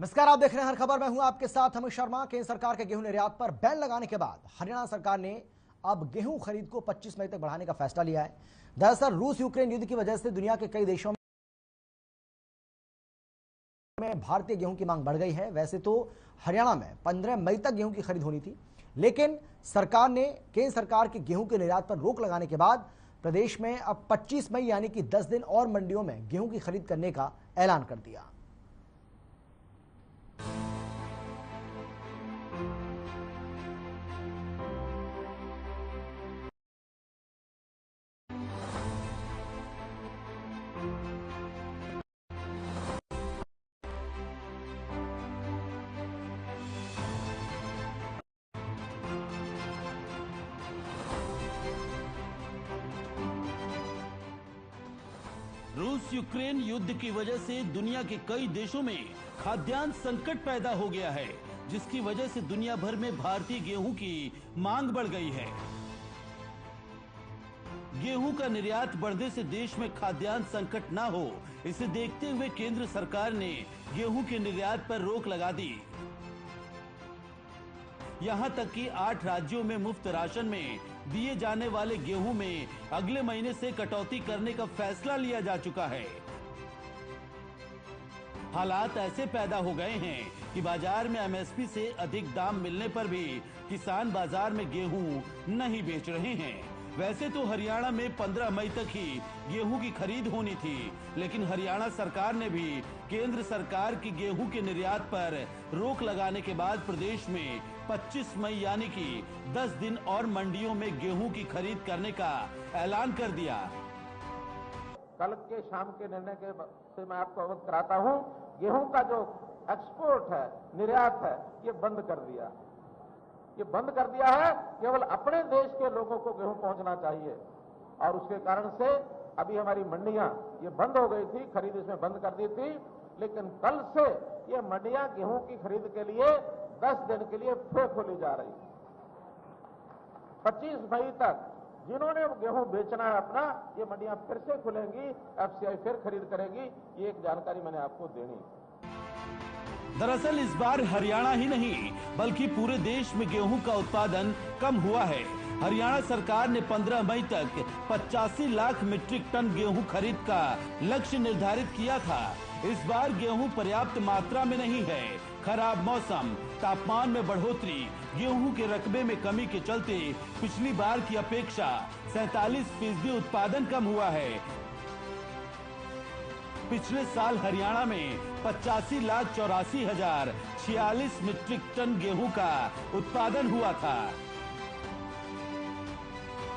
नमस्कार, आप देख रहे हैं हर खबर। मैं हूं आपके साथ अमित शर्मा। केंद्र सरकार के गेहूं निर्यात पर बैन लगाने के बाद हरियाणा सरकार ने अब गेहूं खरीद को 25 मई तक बढ़ाने का फैसला लिया है। दरअसल रूस यूक्रेन युद्ध की वजह से दुनिया के कई देशों में भारतीय गेहूं की मांग बढ़ गई है। वैसे तो हरियाणा में 15 मई तक गेहूं की खरीद होनी थी, लेकिन सरकार ने केंद्र सरकार के गेहूं के निर्यात पर रोक लगाने के बाद प्रदेश में अब 25 मई यानी कि 10 दिन और मंडियों में गेहूं की खरीद करने का ऐलान कर दिया। रूस यूक्रेन युद्ध की वजह से दुनिया के कई देशों में खाद्यान्न संकट पैदा हो गया है, जिसकी वजह से दुनिया भर में भारतीय गेहूं की मांग बढ़ गई है। गेहूं का निर्यात बढ़ने से देश में खाद्यान्न संकट न हो, इसे देखते हुए केंद्र सरकार ने गेहूं के निर्यात पर रोक लगा दी। यहां तक कि 8 राज्यों में मुफ्त राशन में दिए जाने वाले गेहूं में अगले महीने से कटौती करने का फैसला लिया जा चुका है। हालात ऐसे पैदा हो गए हैं कि बाजार में एमएसपी से अधिक दाम मिलने पर भी किसान बाजार में गेहूं नहीं बेच रहे हैं। वैसे तो हरियाणा में 15 मई तक ही गेहूं की खरीद होनी थी, लेकिन हरियाणा सरकार ने भी केंद्र सरकार की गेहूं के निर्यात पर रोक लगाने के बाद प्रदेश में 25 मई यानी कि 10 दिन और मंडियों में गेहूं की खरीद करने का ऐलान कर दिया। कल के शाम के निर्णय के से मैं आपको अवगत कराता हूं, गेहूं का जो एक्सपोर्ट है, निर्यात है, ये बंद कर दिया। ये बंद कर दिया है। केवल अपने देश के लोगों को गेहूं पहुंचना चाहिए, और उसके कारण से अभी हमारी मंडियां ये बंद हो गई थी, खरीद इसमें बंद कर दी थी, लेकिन कल से ये मंडियां गेहूं की खरीद के लिए 10 दिन के लिए फिर खोली जा रही। 25 मई तक जिन्होंने गेहूं बेचना है अपना, ये मंडियां फिर से खुलेंगी, एफसीआई फिर खरीद करेगी। ये एक जानकारी मैंने आपको देनी। दरअसल इस बार हरियाणा ही नहीं बल्कि पूरे देश में गेहूं का उत्पादन कम हुआ है। हरियाणा सरकार ने 15 मई तक 85 लाख मीट्रिक टन गेहूं खरीद का लक्ष्य निर्धारित किया था। इस बार गेहूं पर्याप्त मात्रा में नहीं है। खराब मौसम, तापमान में बढ़ोतरी, गेहूं के रकबे में कमी के चलते पिछली बार की अपेक्षा 47% उत्पादन कम हुआ है। पिछले साल हरियाणा में 85,84,046 मीट्रिक टन गेहूं का उत्पादन हुआ था,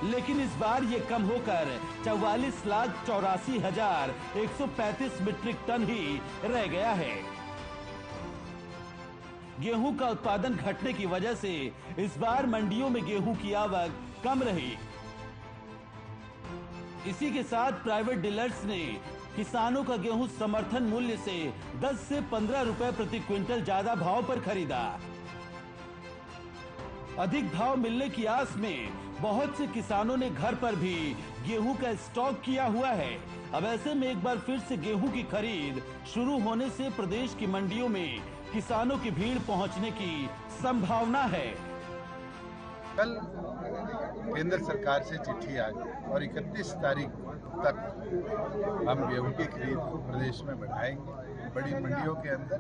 लेकिन इस बार ये कम होकर 44,84,135 मीट्रिक टन ही रह गया है। गेहूं का उत्पादन घटने की वजह से इस बार मंडियों में गेहूं की आवक कम रही। इसी के साथ प्राइवेट डीलर्स ने किसानों का गेहूं समर्थन मूल्य से 10 से 15 रुपए प्रति क्विंटल ज्यादा भाव पर खरीदा। अधिक भाव मिलने की आस में बहुत से किसानों ने घर पर भी गेहूं का स्टॉक किया हुआ है। अब ऐसे में एक बार फिर से गेहूं की खरीद शुरू होने से प्रदेश की मंडियों में किसानों की भीड़ पहुंचने की संभावना है। कल केंद्र सरकार से चिट्ठी आई और 31 तारीख तक हम गेहूं की खरीद को प्रदेश में बढ़ाएंगे। बड़ी मंडियों के अंदर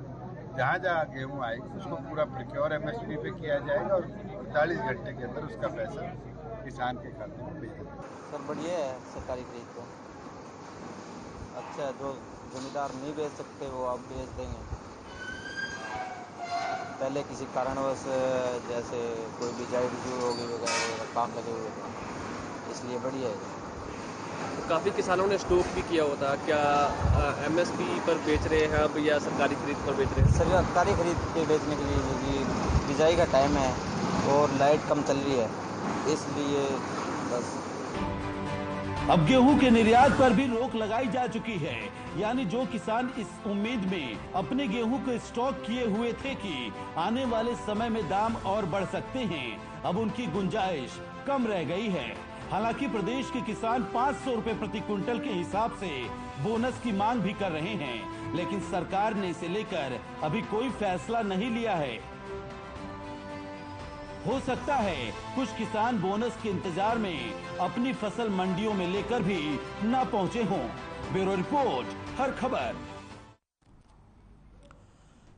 जहां जहां गेहूं आए उसको पूरा प्रोक्योर एमएसपी पे किया जाएगा और 48 घंटे के अंदर उसका पैसा किसान के खाते में भेज देगा। सर बढ़िया है सरकारी खरीद तो। अच्छा, जो जमींदार नहीं बेच सकते वो आप बेच देंगे। पहले किसी कारणवश जैसे कोई बिजाई रुजू होगी वगैरह काम लगे हुए थे, इसलिए बढ़िया है। काफ़ी किसानों ने स्टॉक भी किया होता, क्या एमएसपी पर बेच रहे हैं अब या सरकारी खरीद पर बेच रहे हैं? सरकारी खरीद पे बेचने के लिए बिजाई का टाइम है और लाइट कम चल रही है, इसलिए बस। अब गेहूं के निर्यात पर भी रोक लगाई जा चुकी है, यानी जो किसान इस उम्मीद में अपने गेहूं को स्टॉक किए हुए थे कि आने वाले समय में दाम और बढ़ सकते हैं, अब उनकी गुंजाइश कम रह गई है। हालांकि प्रदेश के किसान 500 रुपए प्रति क्विंटल के हिसाब से बोनस की मांग भी कर रहे हैं, लेकिन सरकार ने इसे लेकर अभी कोई फैसला नहीं लिया है। हो सकता है कुछ किसान बोनस के इंतजार में अपनी फसल मंडियों में लेकर भी न पहुंचे हों। ब्यूरो रिपोर्ट, हर खबर।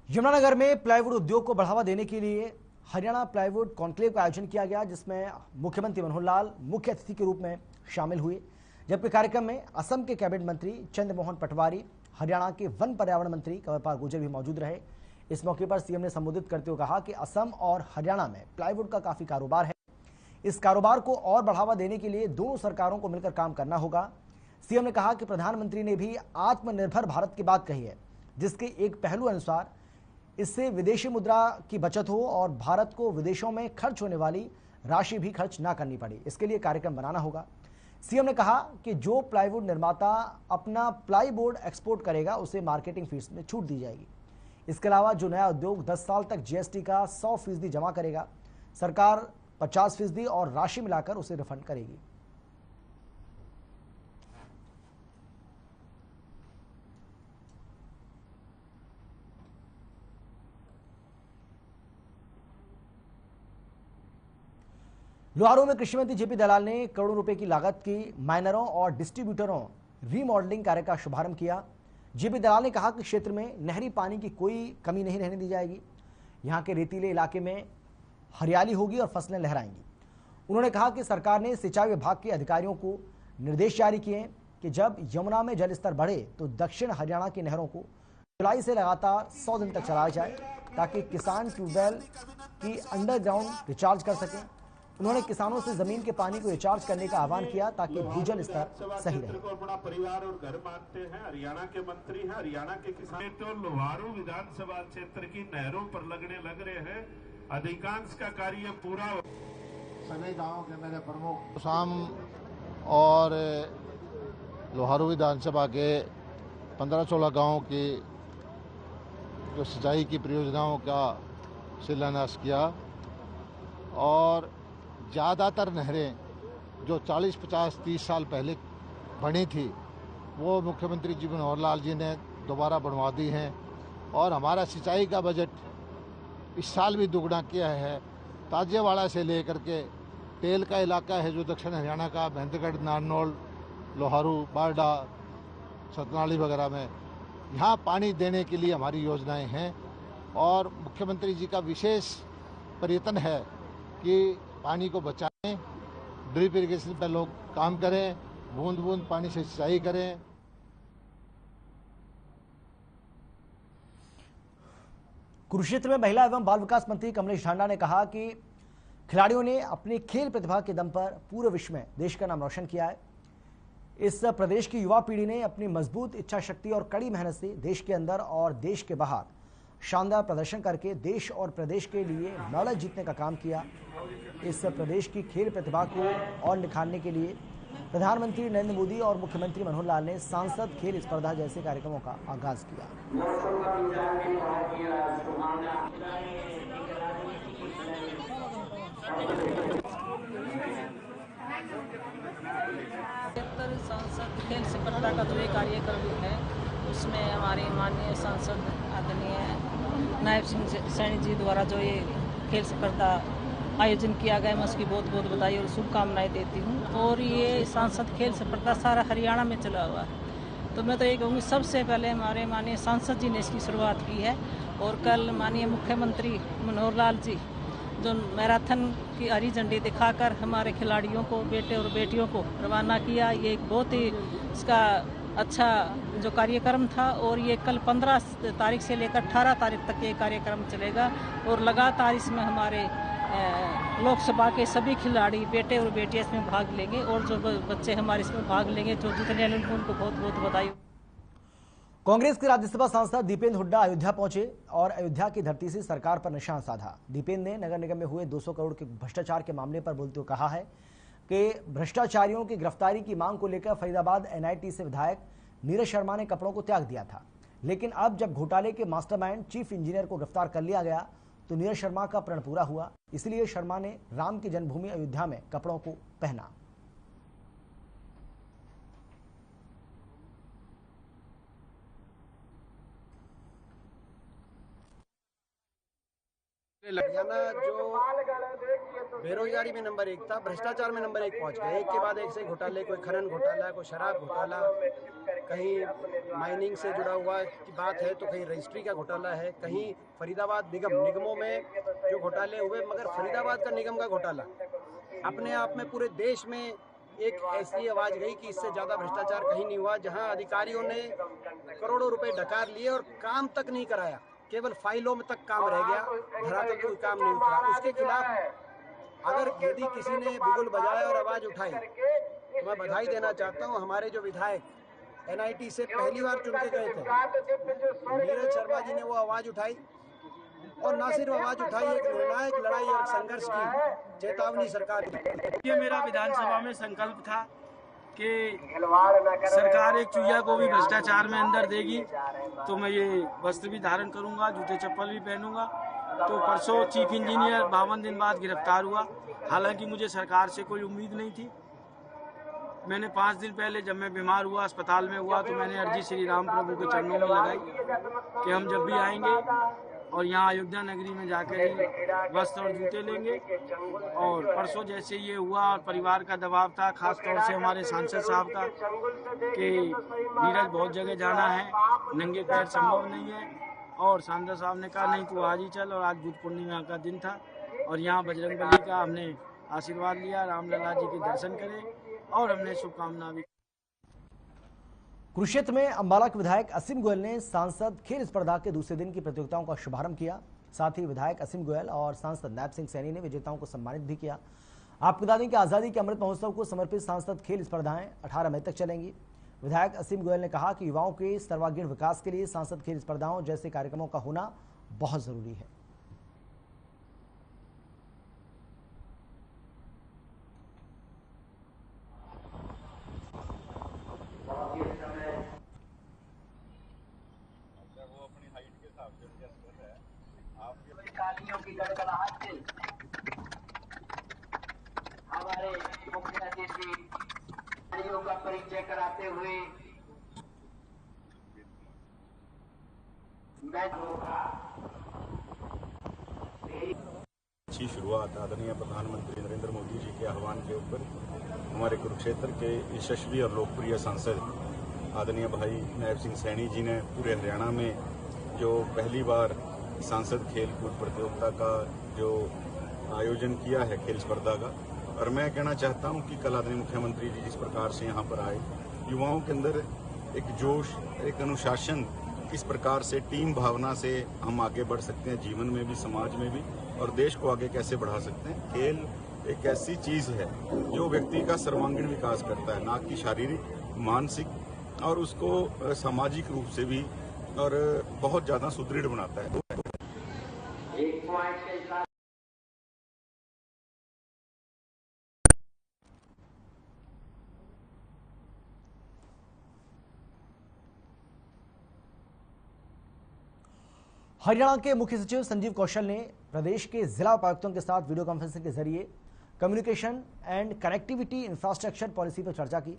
यमुनानगर में प्लाईवुड उद्योग को बढ़ावा देने के लिए हरियाणा प्लाईवुड कॉन्क्लेव का आयोजन किया गया, जिसमें मुख्यमंत्री मनोहर लाल मुख्य अतिथि के रूप में शामिल हुए। जबकि कार्यक्रम में असम के कैबिनेट मंत्री चंद्रमोहन पटवारी, हरियाणा के वन पर्यावरण मंत्री कंवरपाल गुर्जर भी मौजूद रहे। इस मौके पर सीएम ने संबोधित करते हुए कहा कि असम और हरियाणा में प्लाईवुड का काफी कारोबार है। इस कारोबार को और बढ़ावा देने के लिए दोनों सरकारों को मिलकर काम करना होगा। सीएम ने कहा कि प्रधानमंत्री ने भी आत्मनिर्भर भारत की बात कही है, जिसके एक पहलू अनुसार इससे विदेशी मुद्रा की बचत हो और भारत को विदेशों में खर्च होने वाली राशि भी खर्च ना करनी पड़े। इसके लिए कार्यक्रम बनाना होगा। सीएम ने कहा कि जो प्लाईवुड निर्माता अपना प्लाईबोर्ड एक्सपोर्ट करेगा उसे मार्केटिंग फीस में छूट दी जाएगी। इसके अलावा जो नया उद्योग 10 साल तक जीएसटी का 100% जमा करेगा, सरकार 50% और राशि मिलाकर उसे रिफंड करेगी। लोहारू में कृषि मंत्री जेपी दलाल ने करोड़ों रुपए की लागत की माइनरों और डिस्ट्रीब्यूटरों रीमॉडलिंग कार्य का शुभारंभ किया। जेपी दलाल ने कहा कि क्षेत्र में नहरी पानी की कोई कमी नहीं रहने दी जाएगी। यहां के रेतीले इलाके में हरियाली होगी और फसलें लहराएंगी। उन्होंने कहा कि सरकार ने सिंचाई विभाग के अधिकारियों को निर्देश जारी किए हैं कि जब यमुना में जल स्तर बढ़े तो दक्षिण हरियाणा की नहरों को जुलाई से लगातार 100 दिन तक चलाया जाए, ताकि किसान ट्यूबवेल की अंडरग्राउंड रिचार्ज कर सकें। उन्होंने किसानों से जमीन के पानी को रिचार्ज करने का आह्वान किया ताकि भूजल स्तर सही रहे। को अपना परिवार और घर मानते हैं। हरियाणा के मंत्री हैं, हरियाणा के किसान तो लोहारू विधानसभा क्षेत्र की नहरों पर लगने लग रहे हैं। अधिकांश का कार्य पूरा। सभी गांवों के मेरे प्रमुख शाम और लोहारू विधानसभा के 15-16 गांवों की जो सिंचाई की परियोजनाओं का शिलान्यास किया और ज़्यादातर नहरें जो 40, 50, 30 साल पहले बनी थी वो मुख्यमंत्री जी मनोहर लाल जी ने दोबारा बनवा दी हैं। और हमारा सिंचाई का बजट इस साल भी दुगना किया है। ताजेवाड़ा से लेकर के तेल का इलाका है जो दक्षिण हरियाणा का, महेंद्रगढ़, नारनौल, लोहारू, बारडा, सतनाली वगैरह में, यहाँ पानी देने के लिए हमारी योजनाएं हैं। और मुख्यमंत्री जी का विशेष प्रयत्न है कि पानी को बचाएं, ड्रिप इरिगेशन पर लोग काम करें, बूंद बूंद पानी से सिंचाई करें। कुरुक्षेत्र में महिला एवं बाल विकास मंत्री कमलेश ढांडा ने कहा कि खिलाड़ियों ने अपनी खेल प्रतिभा के दम पर पूरे विश्व में देश का नाम रोशन किया है। इस प्रदेश की युवा पीढ़ी ने अपनी मजबूत इच्छा शक्ति और कड़ी मेहनत से देश के अंदर और देश के बाहर शानदार प्रदर्शन करके देश और प्रदेश के लिए मेडल जीतने का काम किया। इस प्रदेश की खेल प्रतिभा को और निखारने के लिए प्रधानमंत्री नरेंद्र मोदी और मुख्यमंत्री मनोहर लाल ने सांसद खेल स्पर्धा जैसे कार्यक्रमों का आगाज किया। सांसद खेल स्पर्धा का जो ये कार्यक्रम है उसमें हमारे माननीय सांसद आदरणीय नायब सिंह सैनी जी द्वारा जो ये खेल स्पर्धा आयोजन किया गया, मैं उसकी बहुत बहुत बधाई और शुभकामनाएं देती हूँ। और ये सांसद खेल स्पर्धा सारा हरियाणा में चला हुआ है, तो मैं तो ये कहूँगी सबसे पहले हमारे माननीय सांसद जी ने इसकी शुरुआत की है। और कल माननीय मुख्यमंत्री मनोहर लाल जी जो मैराथन की हरी झंडी दिखाकर हमारे खिलाड़ियों को, बेटे और बेटियों को रवाना किया, ये एक बहुत ही इसका अच्छा जो कार्यक्रम था। और ये कल 15 तारीख से लेकर 18 तारीख तक ये कार्यक्रम चलेगा और लगातार इसमें हमारे लोकसभा के सभी खिलाड़ी, बेटे और बेटियां इसमें भाग लेंगे। और जो बच्चे हमारे इसमें भाग लेंगे, जो जितने उनको बहुत बहुत बधाई। कांग्रेस के राज्यसभा सांसद दीपेंद्र हुड्डा अयोध्या पहुंचे और अयोध्या की धरती से सरकार पर निशान साधा। दीपेंद्र ने नगर निगम में हुए 200 करोड़ के भ्रष्टाचार के मामले पर बोलते हुए कहा है कि भ्रष्टाचारियों की गिरफ्तारी की मांग को लेकर फरीदाबाद एनआईटी से विधायक नीरज शर्मा ने कपड़ों को त्याग दिया था, लेकिन अब जब घोटाले के मास्टरमाइंड चीफ इंजीनियर को गिरफ्तार कर लिया गया तो नीरज शर्मा का प्रण पूरा हुआ। इसलिए शर्मा ने राम की जन्मभूमि अयोध्या में कपड़ों को पहना। हरियाणा जो बेरोजगारी में नंबर 1 था, भ्रष्टाचार में नंबर 1 पहुंच गया। एक के बाद एक से घोटाले, कोई खनन घोटाला, कोई शराब घोटाला, कहीं माइनिंग से जुड़ा हुआ की बात है तो कहीं रजिस्ट्री का घोटाला है, कहीं फरीदाबाद निगमों में जो घोटाले हुए, मगर फरीदाबाद का निगम का घोटाला अपने आप में पूरे देश में एक ऐसी आवाज गई कि इससे ज्यादा भ्रष्टाचार कहीं नहीं हुआ, जहां अधिकारियों ने करोड़ों रुपए डकार लिए और काम तक नहीं कराया, केवल फाइलों में तक काम रह गया, धरातल कोई काम नहीं उतरा। उसके खिलाफ अगर यदि किसी ने बिगुल बजाया और आवाज उठाई तो मैं बधाई देना चाहता हूं। हमारे जो विधायक NIT से पहली बार चुन के गए थे, नीरज शर्मा जी ने वो आवाज उठाई और न सिर्फ आवाज उठाई, एक निर्णायक लड़ाई और संघर्ष की चेतावनी सरकार की। ये मेरा विधानसभा में संकल्प था कि सरकार एक चुहिया को भी भ्रष्टाचार में अंदर देगी तो मैं ये वस्त्र भी धारण करूंगा, जूते चप्पल भी पहनूंगा। तो परसों चीफ इंजीनियर 52 दिन बाद गिरफ्तार हुआ। हालांकि मुझे सरकार से कोई उम्मीद नहीं थी। मैंने 5 दिन पहले जब मैं बीमार हुआ, अस्पताल में हुआ, तो मैंने अर्जी श्री राम प्रभु के चरणों में लगाई कि हम जब भी आएंगे और यहाँ अयोध्या नगरी में जाकर ही वस्त्र और जूते लेंगे। और परसों जैसे ये हुआ और परिवार का दबाव था, खास तौर से हमारे सांसद साहब का कि नीरज बहुत जगह जाना है, नंगे पैर संभव नहीं है, और सांसद साहब ने कहा नहीं तू आज ही चल। और आज बुद्ध पूर्णिमा का दिन था और यहाँ बजरंगबली का हमने आशीर्वाद लिया, रामलला जी के दर्शन करे और हमने शुभकामना भी। कुरुक्षेत्र में अंबाला के विधायक असीम गोयल ने सांसद खेल स्पर्धा के दूसरे दिन की प्रतियोगिताओं का शुभारंभ किया। साथ ही विधायक असीम गोयल और सांसद नैब सिंह सैनी ने विजेताओं को सम्मानित भी किया। आपको बता दें कि आजादी के अमृत महोत्सव को समर्पित सांसद खेल स्पर्धाएं 18 मई तक चलेंगी। विधायक असीम गोयल ने कहा कि युवाओं के सर्वांगीण विकास के लिए सांसद खेल स्पर्धाओं जैसे कार्यक्रमों का होना बहुत जरूरी है। की गड़गड़ाहट से हमारे मुख्य अतिथि का परिचय कराते हुए अच्छी शुरुआत आदरणीय प्रधानमंत्री नरेंद्र मोदी जी के आह्वान के ऊपर हमारे कुरुक्षेत्र के यशस्वी और लोकप्रिय सांसद आदरणीय भाई नैब सिंह सैनी जी ने पूरे हरियाणा में जो पहली बार सांसद खेल कूद प्रतियोगिता का जो आयोजन किया है खेल स्पर्धा का। और मैं कहना चाहता हूं कि कल आदरणीय मुख्यमंत्री जी जिस प्रकार से यहां पर आए, युवाओं के अंदर एक जोश, एक अनुशासन, किस प्रकार से टीम भावना से हम आगे बढ़ सकते हैं जीवन में भी, समाज में भी, और देश को आगे कैसे बढ़ा सकते हैं। खेल एक ऐसी चीज है जो व्यक्ति का सर्वांगीण विकास करता है, ना कि शारीरिक, मानसिक और उसको सामाजिक रूप से भी और बहुत ज्यादा सुदृढ़ बनाता है। हरियाणा के मुख्य सचिव संजीव कौशल ने प्रदेश के जिला उपायुक्तों के साथ वीडियो कॉन्फ्रेंसिंग के जरिए communication and connectivity infrastructure policy पर चर्चा की।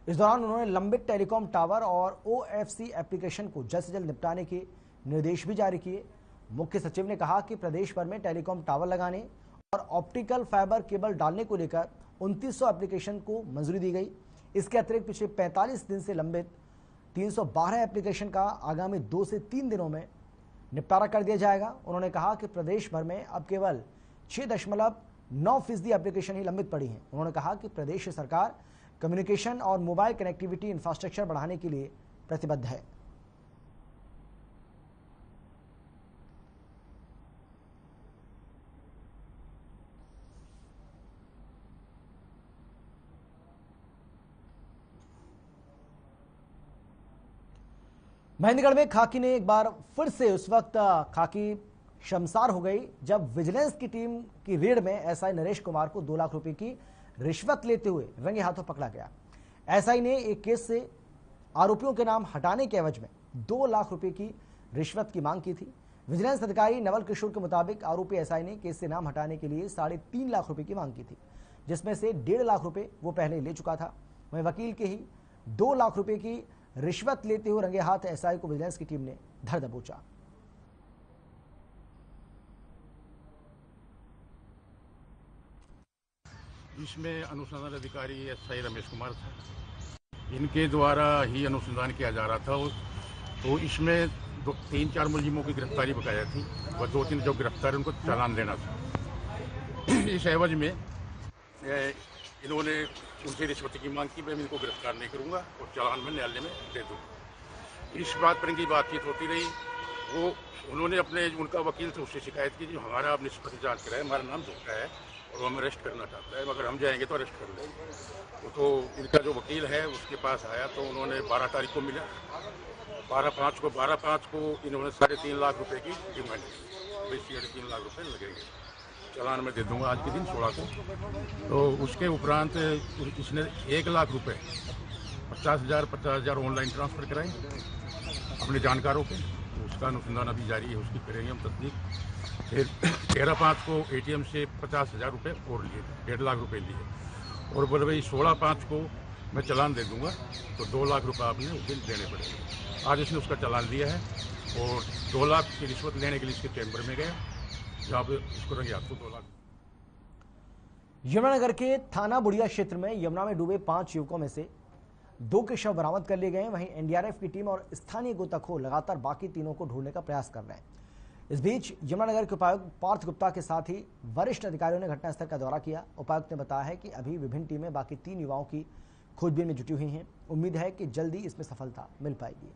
इस दौरान उन्होंने लंबित टेलीकॉम टावर और OFC एप्लीकेशन को जल्द से जल्द निपटाने के निर्देश भी जारी किए। मुख्य सचिव ने कहा कि प्रदेश भर में टेलीकॉम टावर लगाने और ऑप्टिकल फाइबर केबल डालने को लेकर 2900 एप्लीकेशन को मंजूरी दी गई। इसके अतिरिक्त पिछले 45 दिन से लंबित 312 एप्लीकेशन का आगामी 2 से 3 दिनों में निपटारा कर दिया जाएगा। उन्होंने कहा कि प्रदेश भर में अब केवल 6.9% एप्लीकेशन ही लंबित पड़ी हैं। उन्होंने कहा कि प्रदेश सरकार कम्युनिकेशन और मोबाइल कनेक्टिविटी इंफ्रास्ट्रक्चर बढ़ाने के लिए प्रतिबद्ध है। महेंद्रगढ़ में खाकी ने एक बार फिर से उस वक्त खाकी शर्मसार हो गई जब विजिलेंस की टीम की रेड में एसआई नरेश कुमार को 2 लाख रुपए की रिश्वत लेते हुए रंगे हाथों पकड़ा गया। एसआई ने एक केस से आरोपियों के नाम हटाने के एवज में 2 लाख रुपए की रिश्वत की मांग की थी। विजिलेंस अधिकारी नवल किशोर के मुताबिक आरोपी एसआई ने केस से नाम हटाने के लिए 3.5 लाख रुपए की मांग की थी, जिसमें से 1.5 लाख रुपए वो पहले ले चुका था। वहीं वकील के ही 2 लाख रुपए की रिश्वत लेते हुए रंगे हाथ एसआई को विजिलेंस की टीम ने धर दबोचा। इसमें अनुसंधान अधिकारी SI रमेश कुमार था। इनके द्वारा ही अनुसंधान किया जा रहा था। तो इसमें 3-4 मुलजिमों की गिरफ्तारी बकाया थी और 2-3 जो गिरफ्तार उनको चालान देना था। इस एवज में इन्होंने उनसे रिश्वत की मांग की, मैं इनको गिरफ्तार नहीं करूंगा और चालान में न्यायालय में दे दूँ। इस बात पर इनकी बातचीत होती रही। वो उन्होंने उनका वकील से उससे शिकायत की कि हमारा आप निष्पक्ष जांच कराए, हमारा नाम झूठा है और वो हमें अरेस्ट करना चाहता है, मगर हम जाएंगे तो अरेस्ट कर लेंगे। तो इनका जो वकील है उसके पास आया तो उन्होंने 12 तारीख को मिला। 12/5 को इन्होंने 3.5 लाख रुपए की डिमांड की। 3.5 लाख रुपए लगेंगे, चालान में दे दूंगा आज के दिन 16 को। तो उसके उपरांत इसने 1 लाख रुपए 50,000 ऑनलाइन ट्रांसफर कराए अपने जानकारों पे। उसका अनुसंधान अभी जारी है, उसकी करेंगे हम तस्दीक। फिर 13/5 को ATM से 50,000 रुपये और लिए, 1.5 लाख रुपए लिए और बोले भाई 16/5 को मैं चालान दे दूंगा, तो 2 लाख रुपये आपने उस दिन देने पड़ेंगे। आज इसने उसका चालान दिया है और 2 लाख की रिश्वत लेने के लिए इसके चैम्बर में गया, जहाँ पे उसको रंगे हाथों 2 लाख। यमुनानगर के थाना बुढ़िया क्षेत्र में यमुना में डूबे 5 युवकों में से 2 के शव बरामद कर लिए गए हैं। वहीं NDRF की टीम और स्थानीय गोताखोर लगातार बाकी तीनों को ढूंढने का प्रयास कर रहे हैं। इस बीच यमुनानगर के उपायुक्त पार्थ गुप्ता के साथ ही वरिष्ठ अधिकारियों ने घटनास्थल का दौरा किया। उपायुक्त ने बताया है कि अभी विभिन्न टीमें बाकी 3 युवाओं की खोजबीन में जुटी हुई हैं। उम्मीद है कि जल्दी इसमें सफलता मिल पाएगी।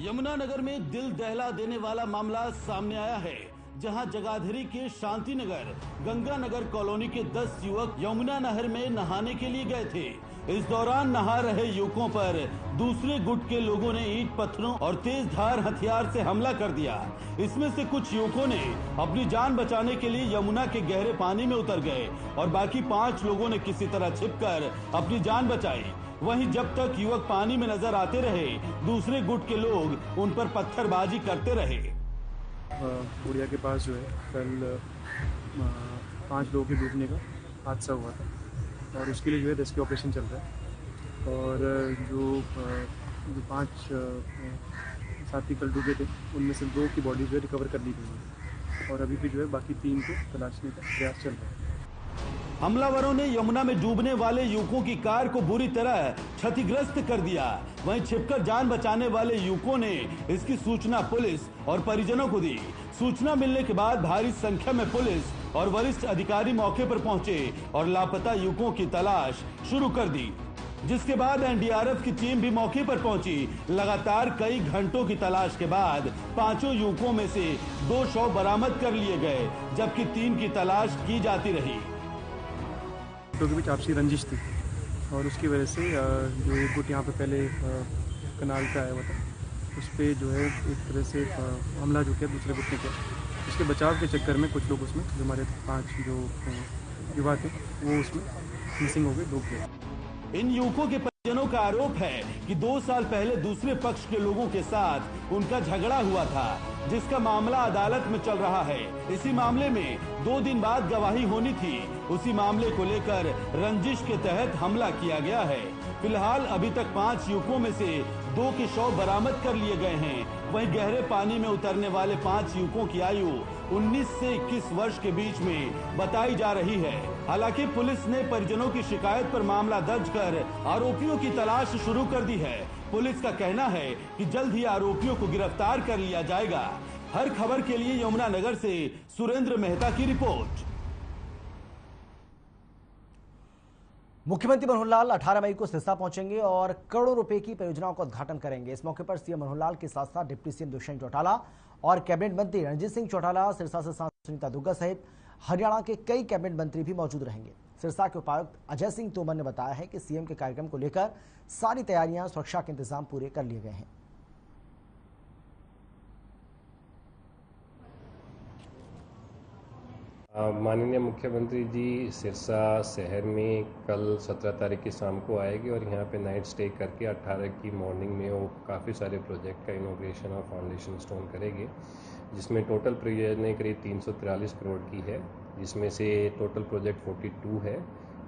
यमुनानगर में दिल दहला देने वाला मामला सामने आया है, जहां जगाधरी के शांतिनगर गंगानगर कॉलोनी के 10 युवक यमुना नहर में नहाने के लिए गए थे। इस दौरान नहा रहे युवकों पर दूसरे गुट के लोगों ने ईंट पत्थरों और तेज धार हथियार से हमला कर दिया। इसमें से कुछ युवकों ने अपनी जान बचाने के लिए यमुना के गहरे पानी में उतर गए और बाकी 5 लोगों ने किसी तरह छिपकर अपनी जान बचाई। वहीं जब तक युवक पानी में नजर आते रहे, दूसरे गुट के लोग उन पर पत्थरबाजी करते रहे। बुढ़िया के पास जो है कल 5 लोगों के डूबने का हादसा हुआ था और उसके लिए जो है रेस्क्यू ऑपरेशन चल रहा है। और जो 5 साथी कल डूबे थे उनमें से 2 की बॉडी जो है रिकवर कर ली गई है और अभी भी जो है बाकी 3 को तलाशने का प्रयास चल रहा है। हमलावरों ने यमुना में डूबने वाले युवकों की कार को बुरी तरह क्षतिग्रस्त कर दिया। वहीं छिपकर जान बचाने वाले युवकों ने इसकी सूचना पुलिस और परिजनों को दी। सूचना मिलने के बाद भारी संख्या में पुलिस और वरिष्ठ अधिकारी मौके पर पहुंचे और लापता युवकों की तलाश शुरू कर दी, जिसके बाद NDRF की टीम भी मौके पर पहुंची। लगातार कई घंटों की तलाश के बाद 5 युवकों में से 2 शव बरामद कर लिए गए, जबकि 3 की तलाश की जाती रही। के बीच आपसी रंजिश थी और उसकी वजह से जो एक गुट यहाँ पे पहले कनाल पे आया हुआ था, उस पर जो है एक तरह से हमला जो किया दूसरे गुट ने किया। उसके बचाव के चक्कर में कुछ लोग उसमें जो हमारे 5 जो युवा थे वो उसमें मिसिंग हो गए, डूब गए। इन युवकों के परिजनों का आरोप है कि 2 साल पहले दूसरे पक्ष के लोगों के साथ उनका झगड़ा हुआ था, जिसका मामला अदालत में चल रहा है। इसी मामले में 2 दिन बाद गवाही होनी थी। उसी मामले को लेकर रंजिश के तहत हमला किया गया है। फिलहाल अभी तक 5 युवकों में से 2 के शव बरामद कर लिए गए हैं। वहीं गहरे पानी में उतरने वाले 5 युवकों की आयु 19 से 21 वर्ष के बीच में बताई जा रही है। हालांकि पुलिस ने परिजनों की शिकायत पर मामला दर्ज कर आरोपियों की तलाश शुरू कर दी है। पुलिस का कहना है कि जल्द ही आरोपियों को गिरफ्तार कर लिया जाएगा। हर खबर के लिए यमुनानगर से सुरेंद्र मेहता की रिपोर्ट। मुख्यमंत्री मनोहर लाल 18 मई को सिरसा पहुंचेंगे और करोड़ों रुपए की परियोजनाओं का उद्घाटन करेंगे। इस मौके पर सीएम मनोहर लाल के साथ साथ डिप्टी सीएम दुष्यंत चौटाला और कैबिनेट मंत्री रणजीत सिंह चौटाला, सिरसा से सांसद सुनीता दुग्गल सहित हरियाणा के कई कैबिनेट मंत्री भी मौजूद रहेंगे। सिरसा के उपायुक्त अजय सिंह तोमर ने बताया है कि सीएम के कार्यक्रम को लेकर सारी तैयारियां, सुरक्षा के इंतजाम पूरे कर लिए गए हैं। माननीय मुख्यमंत्री जी सिरसा शहर में कल 17 तारीख की शाम को आएगी और यहाँ पे नाइट स्टे करके 18 की मॉर्निंग में वो काफ़ी सारे प्रोजेक्ट का इनॉग्रेशन और फाउंडेशन स्टोन करेंगे, जिसमें टोटल परियोजना करीब 343 करोड़ की है, जिसमें से टोटल प्रोजेक्ट 42 है।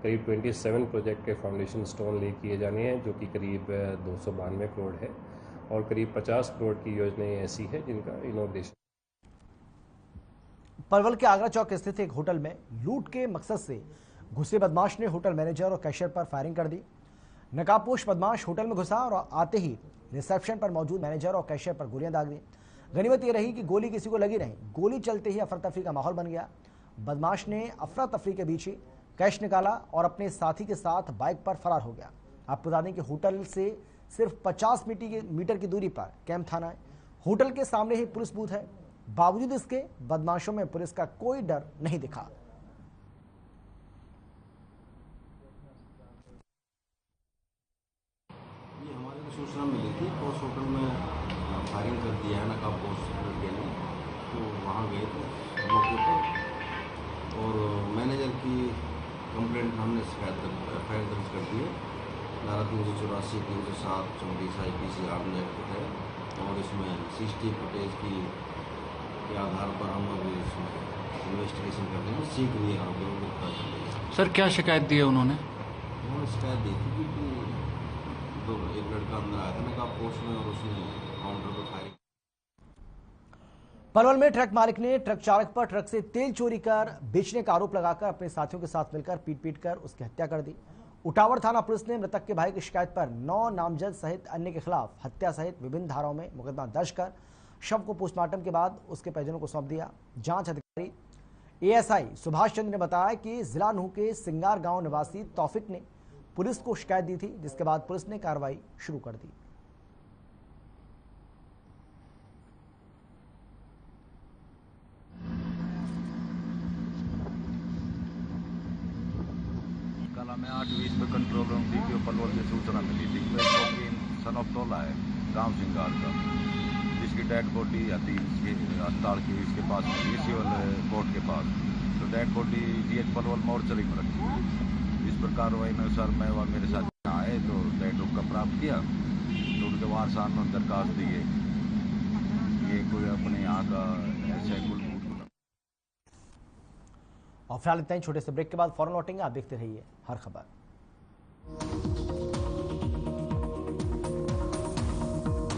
करीब 27 प्रोजेक्ट के फाउंडेशन स्टोन ले किए जाने हैं, जो कि करीब 292 करोड़ है, और करीब 50 करोड़ की योजनाएं ऐसी है जिनका इनॉग्रेशन। पलवल के आगरा चौक स्थित एक होटल में लूट के मकसद से घुसे बदमाश ने होटल मैनेजर और कैशियर पर फायरिंग कर दी। नकाबपोश बदमाश होटल में घुसा और आते ही रिसेप्शन पर मौजूद मैनेजर और कैशियर पर गोलियां दाग दी। गनीमत यह रही कि गोली किसी को लगी नहीं। गोली चलते ही अफरा तफरी का माहौल बन गया। बदमाश ने अफरा तफरी के बीच ही कैश निकाला और अपने साथी के साथ बाइक पर फरार हो गया। आपको बता दें कि होटल से सिर्फ 50 मीटर की दूरी पर कैंप थाना है। होटल के सामने ही पुलिस बूथ है। बावजूद इसके बदमाशों में पुलिस का कोई डर नहीं दिखा। ये हमारे को सूचना मिली थी, पोस्ट होटल में फायरिंग कर दिया है नकाबपोश लड़के ने, तो वहाँ गए थे मौके पर और मैनेजर की कंप्लेंट हमने शिकायत एफआईआर दर्ज कर दी है। धारा 384, 307, 34 IPC आर्म्स एक्ट है और इसमें CCTV फुटेज के आधार पर हम लोग इन्वेस्टिगेशन कर रहे हैं। शीघ्र ही आरोपियों को गिरफ्तार कर लेंगे। सर क्या शिकायत दी है उन्होंने? शिकायत दी थी कि एक लड़का अंदर आया था नकाबपोश में और उसने काउंटर पर फायरिंग। पलवल में ट्रक मालिक ने ट्रक चालक पर ट्रक से तेल चोरी कर बेचने का आरोप लगाकर अपने साथियों के साथ मिलकर पीट कर उसकी हत्या कर दी। उटावर थाना पुलिस ने मृतक के भाई की शिकायत पर 9 नामजद सहित अन्य के खिलाफ हत्या सहित विभिन्न धाराओं में मुकदमा दर्ज कर शव को पोस्टमार्टम के बाद उसके परिजनों को सौंप दिया। जांच अधिकारी ASI सुभाष चंद्र ने बताया कि जिला नूह के सिंगार गांव निवासी तौफिक ने पुलिस को शिकायत दी थी, जिसके बाद पुलिस ने कार्रवाई शुरू कर दी। कल हमें 8:20 पे कंट्रोल रूम DPO पलवल से सूचना मिली थी कि सन ऑफ टोला है गांव सिंगार का, जिसकी डेड बॉडी अस्पताल की इसके पास मिली, सिविल कोर्ट के पास। तो dead body DH Palwal mortuary में रखी हुई। इस पर कार्रवाई में सर मैं व मेरे साथ आए तो डेड रूम का प्राप्त किया, तो उनके वारसान में दरखास्त दिए ये कोई अपने यहाँ का ऐसा कुल। और फिलहाल इतना ही। छोटे से ब्रेक के बाद फौरन लौटेंगे। आप देखते रहिए हर खबर।